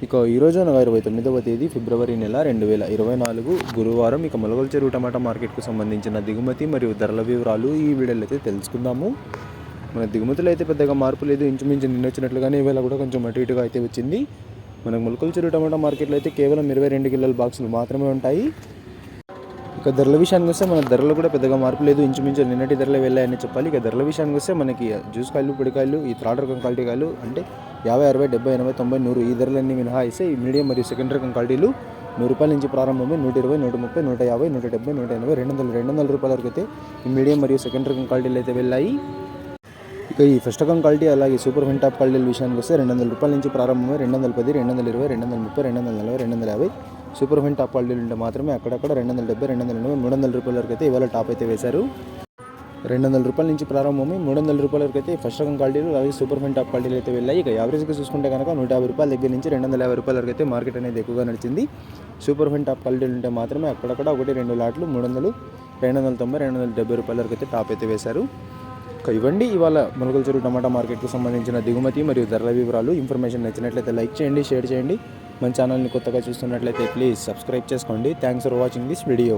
ఇక ఈరోజు అనగా 29వ తేదీ ఫిబ్రవరి నెల 2024 గురువారం. ఇక మొలకల చెరువు టమాటా మార్కెట్కు సంబంధించిన దిగుమతి మరియు ధరల వివరాలు ఈ వీడియోలో అయితే తెలుసుకుందాము. మన దిగుమతులు అయితే పెద్దగా మార్పు లేదు, ఇంచుమించు నిన్న వచ్చినట్లుగానే ఇవాళ కూడా కొంచెం అటు ఇటుగా అయితే వచ్చింది. మనకు మొలకల చెరువు టమాటా మార్కెట్లో అయితే కేవలం 22 కిలోల బాక్సులు మాత్రమే ఉంటాయి. ఇక ధరల విషయానికి వస్తే మన ధరలు కూడా పెద్దగా మార్పు లేదు, ఇంచుమించు నిన్నటి ధరలు వెళ్ళాయని చెప్పాలి. ఇక ధరల విషయానికి వస్తే మనకి జ్యూస్ కాయలు, పొడికాయలు, ఈ థర్డ్ రకం క్వాలిటీ కాయలు అంటే 50, 60, 70, 80, 90, 100 ఈ ధరలన్నీ మినహాయిస్తే ఈ మీడియం మరియు సెకండ్ రకం క్వాలిటీలు ₹100 నుంచి ప్రారంభమై 120, 130, 150, 170, 180, 200 రూపాయల వరకు అయితే ఈ మీడియం మరియు సెకండ్ రకం క్వాలిటీలు అయితే వెళ్ళాయి. ఇక ఈ ఫస్ట్ రకం క్వాలిటీ అలాగే సూపర్ ఫిన్ టాప్ క్వాలిటీల విషయానికి వస్తే ₹200 నుంచి ప్రారంభమై 210, 220, 230, 240, 250 సూపర్ ఫిన్ టాప్ క్వాలిటీలు ఉంటే మాత్రమే అక్కడక్కడ 270, 280, ₹300 వరకు అయితే ఇవాళ టాప్ అయితే వేశారు. ₹200 నుంచి ప్రారంభమై ₹300 వరకు అయితే ఫస్ట్ రకం క్వాలిటీలు అలాగే సూపర్ ఫిన్ టాప్ క్వాలిటీలు అయితే వెళ్ళాయి. ఇక యావరేజ్గా చూసుకుంటే కనుక ₹150 దగ్గర నుంచి ₹250 వరకు అయితే మార్కెట్ అనేది ఎక్కువగా నడిచింది. సూపర్ ఫిన్ టాప్ క్వాలిటీలు ఉంటే మాత్రమే అక్కడక్కడ 1-2 లాట్లు ₹300, ₹290, ₹270 వరకు అయితే టాప్ అయితే వేశారు. ఇవ్వండి ఇవాళ మొలకల చెరువు టమాటా మార్కెట్కు సంబంధించిన దిగుమతి మరియు ధరల వివరాలు. ఇన్ఫర్మేషన్ నచ్చినట్లయితే లైక్ చేయండి, షేర్ చేయండి. మన ఛానల్ని కొత్తగా చూస్తున్నట్లయితే ప్లీజ్ సబ్స్క్రైబ్ చేసుకోండి. Thanks for watching this video.